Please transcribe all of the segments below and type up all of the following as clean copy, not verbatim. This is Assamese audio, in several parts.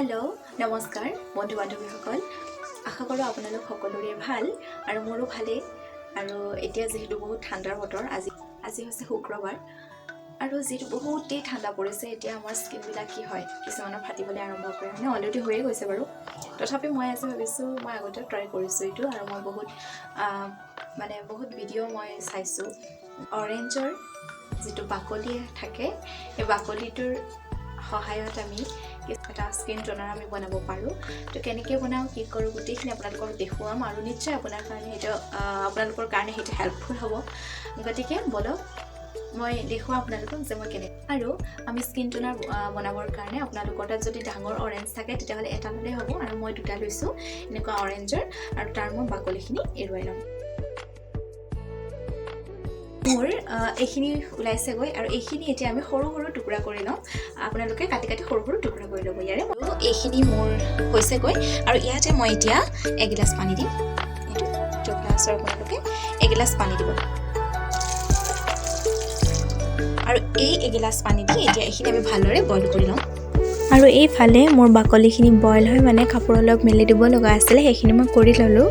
হেল্ল' নমস্কাৰ বন্ধু বান্ধৱীসকল আশা কৰোঁ আপোনালোক সকলোৰে ভাল আৰু মোৰো ভালেই আৰু এতিয়া যেহেতু বহুত ঠাণ্ডাৰ বতৰ আজি হৈছে শুক্ৰবাৰ আৰু যেহেতু বহুতেই ঠাণ্ডা পৰিছে এতিয়া আমাৰ স্কিনবিলাক কি হয় কিছুমানৰ ফাটিবলৈ আৰম্ভ কৰে মানে অলৰেডি হৈয়ে গৈছে বাৰু তথাপি মই আজি ভাবিছোঁ মই আগতে ট্ৰাই কৰিছোঁ এইটো আৰু মই বহুত ভিডিঅ' মই চাইছোঁ অৰেঞ্জৰ যিটো বাকলি থাকে এই বাকলিটোৰ সহায়ত আমি এটা স্কিন টোনাৰ আমি বনাব পাৰোঁ তো কেনেকৈ বনাওঁ কি কৰোঁ গোটেইখিনি আপোনালোকক দেখুৱাম আৰু নিশ্চয় আপোনালোকৰ কাৰণে সেইটো হেল্পফুল হ'ব গতিকে বলক মই দেখুৱাম আপোনালোকক যে মই কেনেকৈ আৰু আমি স্কিন টোনাৰ বনাবৰ কাৰণে আপোনালোকৰ তাত যদি ডাঙৰ অৰেঞ্জ থাকে তেতিয়াহ'লে এটা ল'লেই হ'ব আৰু মই দুটা লৈছোঁ এনেকুৱা অৰেঞ্জৰ আৰু তাৰ মই বাকলিখিনি এৰুৱাই ল'ম মোৰ এইখিনি ওলাইছেগৈ আৰু এইখিনি এতিয়া আমি সৰু সৰু টুকুৰা কৰি লওঁ আপোনালোকে কাটি কাটি সৰু সৰু টুকুৰা কৰি ল'ব ইয়াৰে আৰু এইখিনি মোৰ হৈছেগৈ আৰু ইয়াতে মই এতিয়া এগিলাচ পানী দিম এইটো গ্লাছৰ আপোনালোকে এগিলাচ পানী দিব আৰু এই এগিলাচ পানী দি এতিয়া এইখিনি আমি ভালদৰে বইল কৰি লওঁ আৰু এইফালে মোৰ বাকলিখিনি বইল হৈ মানে কাপোৰ অলপ মেলি দিব লগা আছিলে সেইখিনি মই কৰি ল'লোঁ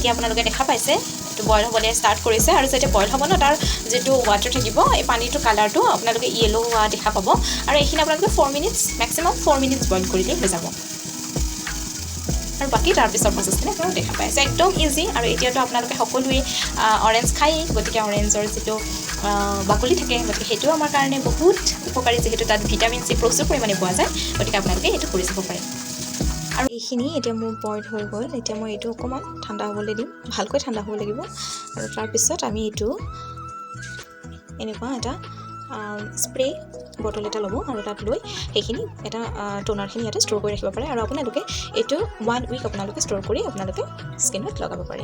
এতিয়া আপোনালোকে দেখা পাইছে এইটো বইল হ'বলৈ ষ্টাৰ্ট কৰিছে আৰু যেতিয়া বইল হ'ব ন তাৰ যিটো ৱাটাৰ থাকিব এই পানীটো কালাৰটো আপোনালোকে য়েলো হোৱা দেখা পাব আৰু এইখিনি আপোনালোকে 4 মিনিটছ মেক্সিমাম 4 মিনিটছ বইল কৰিলেই হৈ যাব আৰু বাকী তাৰপিছৰ প্ৰচেছখিনি আপোনালোকে দেখা পাইছে একদম ইজি আৰু এতিয়াতো আপোনালোকে সকলোৱে অৰেঞ্জ খায়েই গতিকে অৰেঞ্জৰ যিটো বাকলি থাকে গতিকে সেইটো আমাৰ কাৰণে বহুত উপকাৰী যিহেতু তাত ভিটামিন চি প্ৰচুৰ পৰিমাণে পোৱা যায় গতিকে আপোনালোকে এইটো কৰি চাব পাৰে আৰু এইখিনি এতিয়া মোৰ বইল হৈ গ'ল এতিয়া মই এইটো অকণমান ঠাণ্ডা হ'বলৈ দিম ভালকৈ ঠাণ্ডা হ'ব লাগিব আৰু তাৰপিছত আমি এইটো এনেকুৱা এটা স্প্ৰে বটল এটা ল'ব আৰু তাত লৈ সেইখিনি এটা টোনাৰখিনি ইয়াতে ষ্ট'ৰ কৰি ৰাখিব পাৰে আৰু আপোনালোকে এইটো 1 উইক আপোনালোকে ষ্ট'ৰ কৰি আপোনালোকে স্কিনত লগাব পাৰে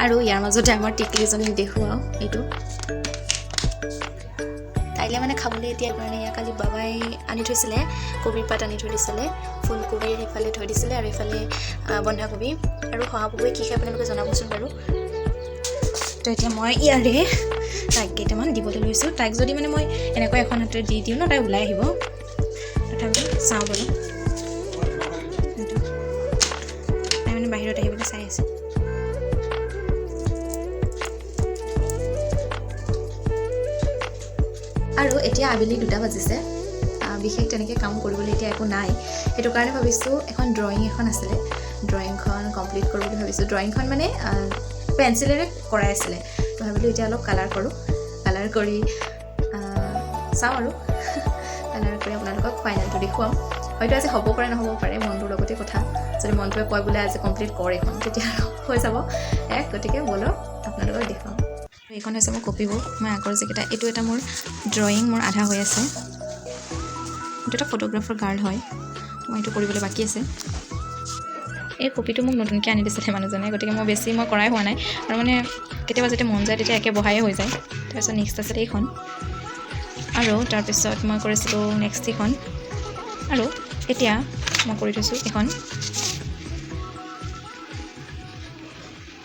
আৰু ইয়াৰ মাজতে আমাৰ টিকলিজনী দেখুৱাওঁ এইটো তাইলে মানে খাবলৈ এতিয়া কাৰণে ইয়াক কালি বাবাই আনি থৈছিলে কবিৰ পাত আনি থৈ দিছিলে ফুলকবিৰ সেইফালে থৈ দিছিলে আৰু এইফালে বন্ধাকবি আৰু শহাপহুৱে কি খাই আপোনালোকে জনাবচোন বাৰু তো এতিয়া মই ইয়াৰে তাইক কেইটামান দিবলৈ লৈছোঁ তাইক যদি মানে মই এনেকৈ এখন হাতেৰে দি দিওঁ ন তাই ওলাই আহিব তথাপি চাওঁ বাৰু তাই মানে বাহিৰত আহিবলৈ চাই আছে আৰু এতিয়া আবেলি 2টা বাজিছে বিশেষ তেনেকৈ কাম কৰিবলৈ এতিয়া একো নাই সেইটো কাৰণে ভাবিছোঁ এখন ড্ৰয়িং এখন আছিলে ড্ৰয়িংখন কমপ্লিট কৰোঁ বুলি ভাবিছোঁ ড্ৰয়িংখন মানে পেঞ্চিলেৰে কৰাই আছিলে তো ভাবিলোঁ এতিয়া অলপ কালাৰ কৰোঁ কালাৰ কৰি চাওঁ আৰু কালাৰ কৰি আপোনালোকক ফাইনেলটো দেখুৱাম হয়তো আজি হ'ব পাৰে নহ'ব পাৰে মনটোৰ লগতে কথা যদি মনটোৱে কয় বোলে আজি কমপ্লিট কৰ এখন তেতিয়া হৈ যাব গতিকে বলক আপোনালোকক দেখুৱাম এইখন হৈছে মোৰ কপি বুক মই আগৰ যিকেইটা এইটো এটা মোৰ ড্ৰয়িং মোৰ আধা হৈ আছে এইটো এটা ফটোগ্ৰাফাৰ গাৰ্ল হয় মই এইটো কৰিবলৈ বাকী আছে এই কপিটো মোক নতুনকৈ আনি দিছিলে মানুহজনে গতিকে মই কৰাই হোৱা নাই আৰু মানে কেতিয়াবা যেতিয়া মন যায় তেতিয়া একে বহায়ে হৈ যায় তাৰপিছত নেক্সট আছিলে এইখন আৰু তাৰপিছত মই কৰিছিলোঁ নেক্সট এইখন আৰু এতিয়া মই কৰি থৈছোঁ এইখন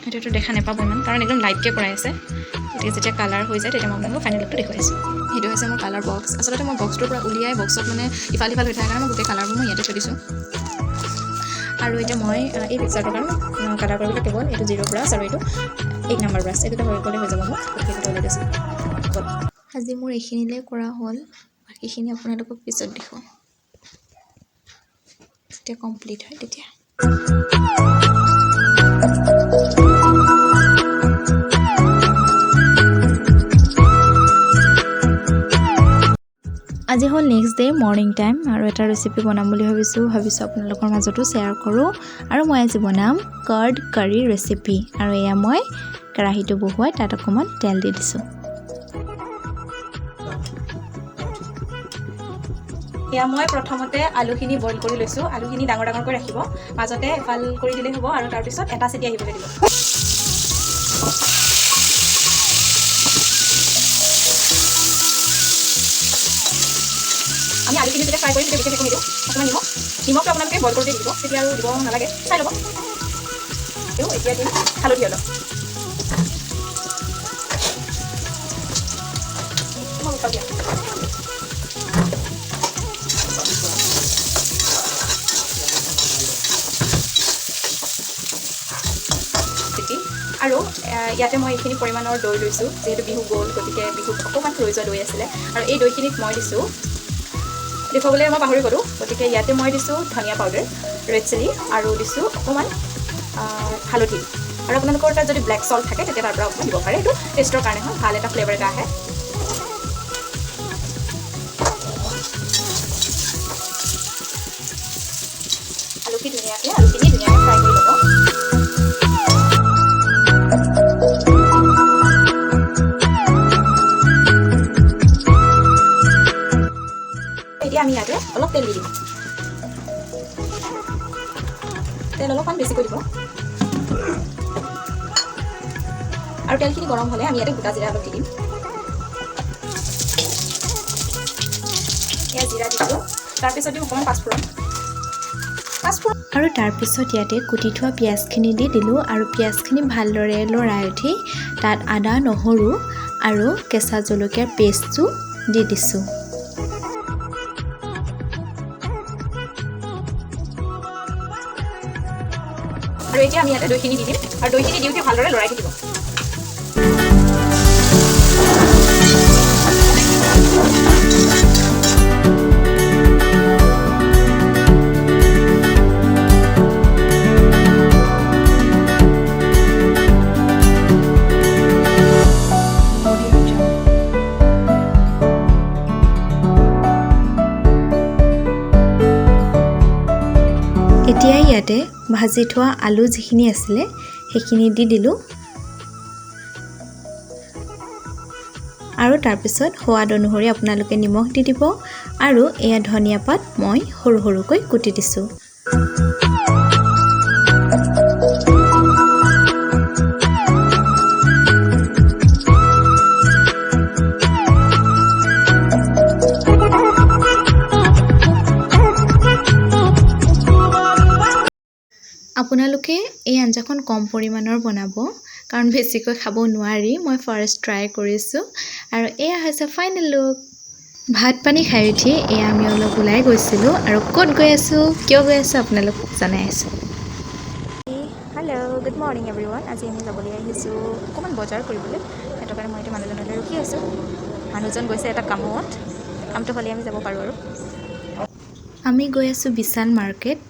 এইটোতো দেখা নাপাব ইমান কাৰণ একদম লাইটকৈ কৰাই আছে গতিকে যেতিয়া কালাৰ হৈ যায় তেতিয়া মই আপোনালোকক ফাইনেল লুকটো দেখুৱাইছোঁ সেইটো হৈছে মোৰ কালাৰ বক্স আচলতে মই বক্সটোৰ পৰা উলিয়াই বক্সত মানে ইফাল সিফাল হৈ থাকে কাৰণে মই গোটেই কালাৰবোৰ মই ইয়াতে থৈ দিছোঁ আৰু এতিয়া মই এই পিকচাৰটোৰ কাৰণে কালাৰ কৰিবলৈ কেৱল এইটো 0 ব্ৰাছ আৰু এইটো 8 নম্বৰ ব্ৰাছ এই দুটা হৈ গ'লে হৈ যাব মোক গতিকে এইটো ওলাই দিছোঁ আজি মোৰ এইখিনিলৈ কৰা হ'ল বাকীখিনি আপোনালোকক পিছত দেখুৱাম যেতিয়া কমপ্লিট হয় তেতিয়া আজি হ'ল নেক্সট ডে মৰ্ণিং টাইম আৰু এটা ৰেচিপি বনাম বুলি ভাবিছোঁ আপোনালোকৰ মাজতো শ্বেয়াৰ কৰোঁ আৰু মই আজি বনাম কাৰ্ড কাৰী ৰেচিপি আৰু এয়া মই কেৰাহীটো বহুৱাই তাত অকণমান তেল দি দিছোঁ এয়া মই প্ৰথমতে আলুখিনি বইল কৰি লৈছোঁ। আলুখিনি ডাঙৰ ডাঙৰকৈ ৰাখিব, মাজতে এফাল কৰি দিলেই হ'ব আৰু তাৰপিছত এটা চিটি আহিবলৈ দিব। আমি আলুখিনি যেতিয়া ফ্ৰাই কৰিম তেতিয়া বেছি দিওঁ অকণমান নিমখটো আপোনালোকে বইল কৰোঁতে দিব, তেতিয়া আৰু দিব নালাগে, চাই ল'ব। এতিয়া দিম হালধি অলপ, আৰু ইয়াতে মই এইখিনি পৰিমাণৰ দৈ লৈছোঁ, যিহেতু বিহু গ'ল, গতিকে বিহুত অকণমান ৰৈ যোৱা দৈ আছিলে। আৰু এই দৈখিনিত মই দিছোঁ, দেখুৱাবলৈ মই পাহৰি গ'লোঁ, গতিকে ইয়াতে মই দিছোঁ ধনিয়া পাউডাৰ, ৰেড চিলি, আৰু দিছোঁ অকণমান হালধি। আৰু আপোনালোকৰ তাত যদি ব্লেক চল্ট থাকে তেতিয়া তাৰ পৰা অকণমান দিব পাৰে, এইটো টেষ্টৰ কাৰণে হয়, ভাল এটা ফ্লেভাৰ এটা আহে। আলুখিনি ধুনীয়াকৈ ফ্ৰাই কৰি ল'ব। এতিয়া আমি ইয়াতে অলপ তেল দি দিম, তেল অলপমান বেছিকৈ দিব। আৰু তেলখিনি গৰম হ'লে আমি ইয়াতে গোটা জিৰা অলপ দি দিম। এয়া জিৰা দিছোঁ, তাৰপিছত দিম অকণমান পাঁচফোৰণ। আৰু তাৰপিছত ইয়াতে কুটি থোৱা পিঁয়াজখিনি দি দিলোঁ, আৰু পিঁয়াজখিনি ভালদৰে লৰাই উঠি তাত আদা, নহৰু আৰু কেঁচা জলকীয়াৰ পেষ্টটো দি দিছোঁ। আৰু এতিয়া আমি ইয়াতে দৈখিনি দি দিম, আৰু দৈখিনি দিওঁতে ভালদৰে লৰাই থাকিব। এতিয়া ইয়াতে ভাজি থোৱা আলু যিখিনি আছিলে সেইখিনি দি দিলোঁ, আৰু তাৰপিছত সোৱাদ অনুসৰি আপোনালোকে নিমখ দি দিব। আৰু এয়া ধনিয়া পাত মই সৰু সৰুকৈ কুটি দিছোঁ। আপোনালোকে এই আঞ্জাখন কম পৰিমাণৰ বনাব, কাৰণ বেছিকৈ খাব নোৱাৰি। মই ফাৰ্ষ্ট ট্ৰাই কৰিছোঁ, আৰু এয়া হৈছে ফাইনেল লুক। ভাত পানী খাই উঠি এয়া আমি অলপ ওলাই গৈছিলোঁ, আৰু ক'ত গৈ আছোঁ, কিয় গৈ আছোঁ আপোনালোকক জনাই আছোঁ। Hello', good morning everyone. আজি আমি যাবলৈ আহিছোঁ অকণমান বজাৰ কৰিবলৈ, সেইটো কাৰণে মই এতিয়া মানুহজনলৈ ৰখি আছোঁ। মানুহজন গৈছে এটা কামত, কামটো হ'লে আমি যাব পাৰোঁ। আৰু আমি গৈ আছোঁ বিশাল মাৰ্কেট।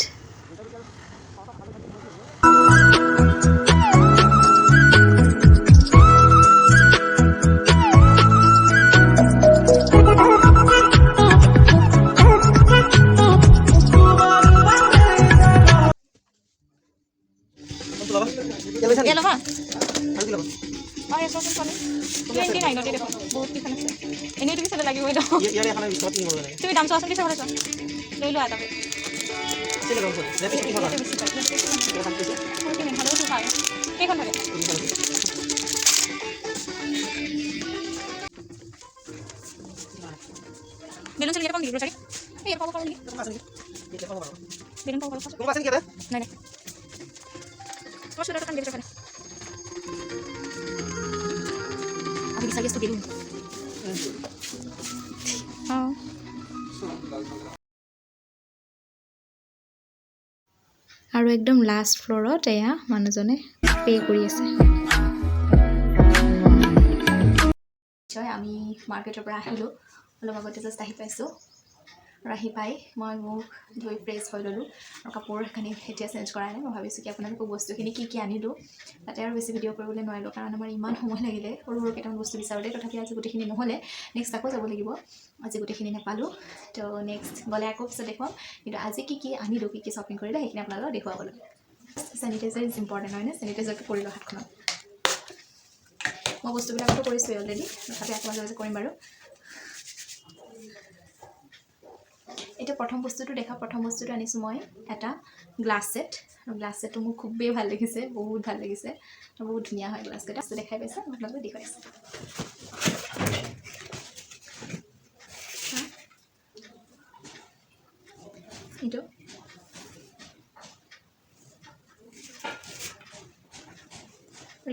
তুমি দাম চোৱাচোন, পিছে চোৱা, লৈ লোৱা এটা। কেইখন থাকে? বেলুন চালি কম দিব চাৰি, এই পাব পাৰোঁ নেকি? বেলুন পাব পাৰোঁ নাই নাই, মই চুলাৰ দোকান দেখি পালে আমি বিচাৰি আছোঁ বেলুন। আৰু একদম লাষ্ট ফ্ল'ৰত এয়া মানুহজনে পে' কৰি আছে। আমি মাৰ্কেটৰ পৰা আহিলোঁ, অলপ আগতে জাষ্ট আহি পাইছোঁ। আৰু আহি পাই মই মোক ধুই ফ্ৰেছ হৈ ল'লোঁ, আৰু কাপোৰখিনি এতিয়া চেঞ্জ কৰা নাই। মই ভাবিছোঁ কি আপোনালোকক বস্তুখিনি কি আনিলোঁ তাতে আৰু বেছি ভিডিঅ' কৰিবলৈ নোৱাৰিলোঁ, কাৰণ আমাৰ ইমান সময় লাগিলে সৰু সৰু কেইটামান বস্তু বিচাৰোঁতে। তথাপি আজি গোটেইখিনি নহ'লে, নেক্সট আকৌ যাব লাগিব। আজি গোটেইখিনি নাপালোঁ, তো নেক্সট গ'লে আকৌ পিছত দেখুৱাম। কিন্তু আজি কি আনিলোঁ, কি শ্বপিং কৰিলে সেইখিনি আপোনালোকক দেখুৱাবলৈ। চেনিটাইজাৰ ইজ ইম্পৰ্টেণ্ট, হয়নে? চেনিটাইজাৰটো কৰি লওঁ হাতখনত। মই বস্তুবিলাকতো কৰিছোঁৱেই অলৰেডি, তথাপি আকৌ মাজে মাজে কৰিম বাৰু। এতিয়া প্ৰথম বস্তুটো আনিছোঁ মই এটা গ্লাছ ছেট আৰু গ্লাছ ছেটটো মোৰ খুবেই ভাল লাগিছে বহুত ভাল লাগিছে বহুত ধুনীয়া হয় গ্লাছকেইটা দেখাই পাইছে আপোনালোকে দেখুৱাইছে এইটো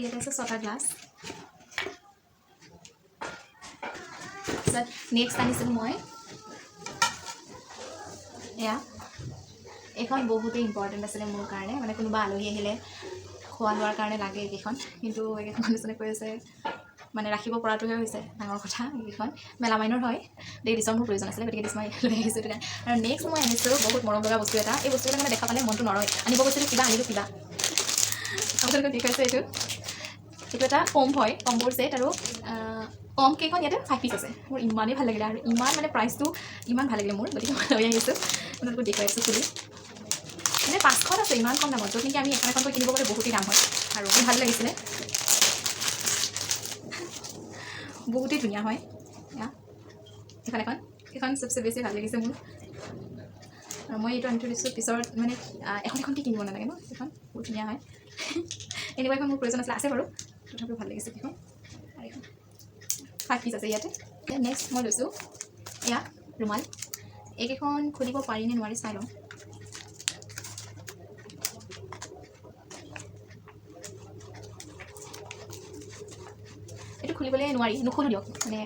ইয়াত আছে 6টা গ্লাছ নেক্সট আনিছিলোঁ মই এয়া এইখন বহুতেই ইম্পৰ্টেণ্ট আছিলে মোৰ কাৰণে মানে কোনোবা আলহী আহিলে খোৱা লোৱাৰ কাৰণে লাগে এইকেইখন কিন্তু এইকেইখন মানুহজনে কৈ আছে মানে ৰাখিব পৰাটোহে হৈছে ডাঙৰ কথা এইকেইখন মেলামাইনৰ হয় ডিছৰ মোৰ প্ৰয়োজন আছিলে গতিকে ডিছ মই লৈ আহিছোঁ সেইটো কাৰণে আৰু নেক্সট মই আনিছোঁ বহুত মৰম লগা বস্তু এটা এই বস্তুবিলাক মানে দেখা পালে মনটো নৰয় আনিব বস্তুটো কিবা আনিলোঁ কিবা আপোনালোকে দেখুৱাইছে এইটো এটা কম্ব হয় কম্বৰ ছেট আৰু কম কেইখন ইয়াতে 5 পিচ আছে মোৰ ইমানেই ভাল লাগিলে আৰু ইমান মানে প্ৰাইচটো ইমান ভাল লাগিলে মোৰ গতিকে মই লৈ আহিছোঁ আপোনালোকক দেখুৱাইছোঁ খুলি মানে 5খন আছে ইমান কম দামত য'ত নেকি আমি এখনকৈ কিনিব গ'লে বহুতেই দাম হয় আৰু ভাল লাগিছিলে বহুতেই ধুনীয়া হয় এখন চবচে বেছি ভাল লাগিছে মোৰ আৰু মই এইটো আনি থৈ দিছোঁ পিছত মানে এখনকৈ কিনিব নালাগে ন এইখন বহুত ধুনীয়া হয় এনেকুৱা এখন মোৰ প্ৰয়োজন আছে বাৰু তথাপিও ভাল লাগিছে এইখন আৰু এইখন 5 পিচ আছে ইয়াতে নেক্সট মই লৈছোঁ এয়া ৰুমাল এইকেইখন খুলিব পাৰি নে নোৱাৰি চাই লওঁ এইটো খুলিবলৈ নোৱাৰি নুখুলো দিয়ক মানে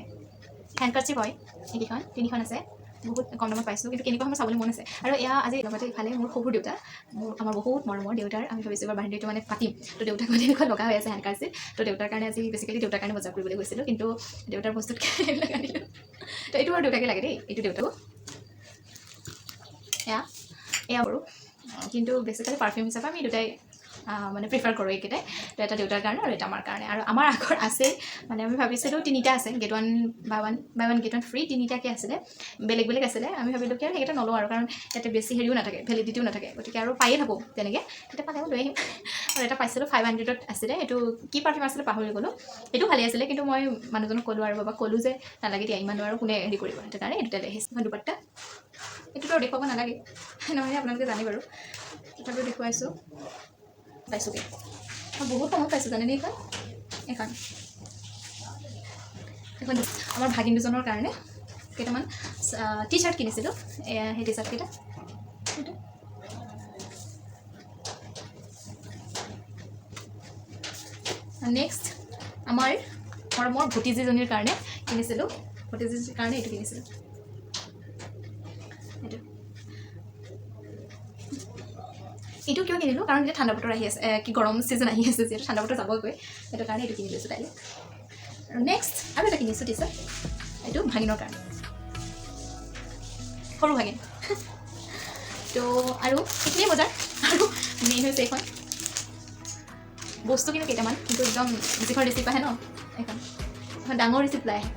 হেণ্ডকাৰ্চিপ হয় এইকেইখন 3খন আছে বহুত কম দামত পাইছোঁ কিন্তু কেনেকুৱা সময় চাবলৈ মন আছে আৰু এয়া আজি লগতে ইফালে মোৰ শহুৰ দেউতা আমাৰ বহুত মৰমৰ দেউতাৰ আমি ভাবিছোঁ এবাৰ বাৰ্থডেটো মানে পাতিম তো দেউতাক মানে এনেকুৱা লগা হৈ আছে হেণ্ডকাৰ্চিপ তো দেউতাৰ কাৰণে আজি বেছিকেলি দেউতাৰ কাৰণে বজাৰ কৰিবলৈ গৈছিলোঁ কিন্তু দেউতাৰ বস্তুত এইবিলাক আনিলোঁ তো এইটো আৰু দেউতাকে লাগে দেই এইটো দেউতাকো এয়া বাৰু কিন্তু বেছিকেলি পাৰফিউম হিচাপে আমি দুটাই মানে প্ৰিফাৰ কৰোঁ এইকেইটাই তো এটা দেউতাৰ কাৰণে আৰু এটা আমাৰ কাৰণে আৰু আমাৰ আগৰ আছে মানে আমি ভাবিছিলোঁ 3টা আছে get one buy one get one free 3টাকৈ আছিলে বেলেগ বেলেগ আছিলে আমি ভাবিলোঁ কি আৰু সেইকেইটা নলওঁ আৰু কাৰণ ইয়াতে বেছি হেৰিও নাথাকে ভেলিডিটিও নাথাকে গতিকে আৰু পায়ে থাকোঁ তেনেকৈ তেতিয়া পালেও লৈ আহিম আৰু এটা পাইছিলোঁ 500ত আছিলে এইটো কি পাৰফিউম আছিলে পাহৰি গ'লোঁ সেইটো ভালেই আছিলে কিন্তু মই মানুহজনক ক'লোঁ আৰু বাবা ক'লোঁ যে নালাগে দিয়া ইমান আৰু কোনে হেৰি কৰিব সেইটো কাৰণে এই দুটা লৈ আহিছোঁ দুপাট্টা এইটোতো দেখুৱাব নালাগে নহয় আপোনালোকে জানে বাৰু তথাপিও দেখুৱাইছোঁ পাইছোঁগৈ বহুত কমত পাইছোঁ জানেনে এইখন আমাৰ ভাগিন দুজনৰ কাৰণে কেইটামান টি চাৰ্ট কিনিছিলোঁ সেই টি চাৰ্টকেইটা নেক্সট আমাৰ মৰমৰ ভতিজীজনীৰ কাৰণে কিনিছিলোঁ ভতিজীৰ কাৰণে এইটো কিনিছিলোঁ এইটো কিয় কিনিলোঁ কাৰণ এতিয়া ঠাণ্ডা বতৰ আহি আছে কি গৰম ছিজন আহি আছে যিহেতু ঠাণ্ডা বতৰ যাবগৈ সেইটো কাৰণে এইটো কিনি লৈছোঁ কাইলৈ আৰু নেক্সট আৰু এটা কিনিছোঁ টি চাৰ্ট এইটো ভাগিনৰ কাৰণে সৰু ভাগিন তো আৰু এইখিনিয়ে বজাৰ আৰু মেইন হৈছে এইখন বস্তু কিন্তু কেইটামান কিন্তু একদম যিখন ৰিচিপ্ট আহে ন এইখন ডাঙৰ ৰিচিপ্ট লৈ আহে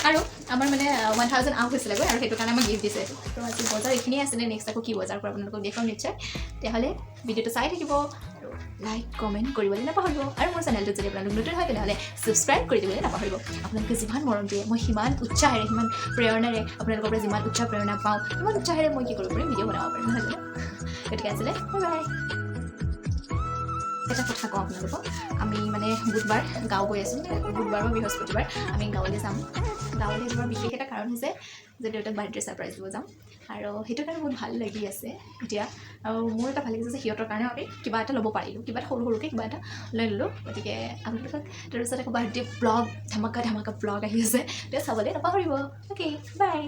আৰু আমাৰ মানে 1000 আউট হৈছিলেগৈ আৰু সেইটো কাৰণে আমাক গিফ্ট দিছে তো আজি বজাৰ এইখিনিয়ে আছিলে নেক্সট আকৌ কি বজাৰ কৰোঁ আপোনালোকক দেখুৱাম নিশ্চয় তেতিয়াহ'লে ভিডিঅ'টো চাই থাকিব আৰু লাইক কমেণ্ট কৰিবলৈ নাপাহৰিব আৰু মোৰ চেনেলটোত যদি আপোনালোক নতুন হয় তেনেহ'লে ছাবস্ক্ৰাইব কৰি দিবলৈ নাপাহৰিব আপোনালোকে যিমান মৰম দিয়ে মই সিমান উৎসাহেৰে সিমান প্ৰেৰণাৰে আপোনালোকৰ পৰা যিমান উৎসাহ প্ৰেৰণা পাওঁ সিমান উৎসাহেৰে মই কি কৰিব পাৰিম ভিডিঅ' বনাব পাৰিম নহয় জানো গতিকে আছিলে বাই বাই এটা কথা কওঁ আপোনালোকক আমি মানে বুধবাৰ গাঁও গৈ আছোঁ বুধবাৰ বা বৃহস্পতিবাৰ আমি গাঁৱলৈ যাম গাঁৱলৈ যোৱাৰ বিশেষ এটা কাৰণ হৈছে যে দেউতাক বাৰ্থডে ছাৰপ্ৰাইজ দিব যাম আৰু সেইটো কাৰণে বহুত ভাল লাগি আছে এতিয়া আৰু মোৰ এটা ভাল লাগিছে যে সিহঁতৰ কাৰণে আমি কিবা এটা ল'ব পাৰিলোঁ কিবা এটা সৰুকৈ কিবা এটা লৈ ল'লোঁ গতিকে আপোনালোকক তাৰপিছত আকৌ বাৰ্থডে ব্লগ ধামাকা ব্লগ আহি আছে তেতিয়া চাবলৈ নাপাহৰিব অ'কে বাই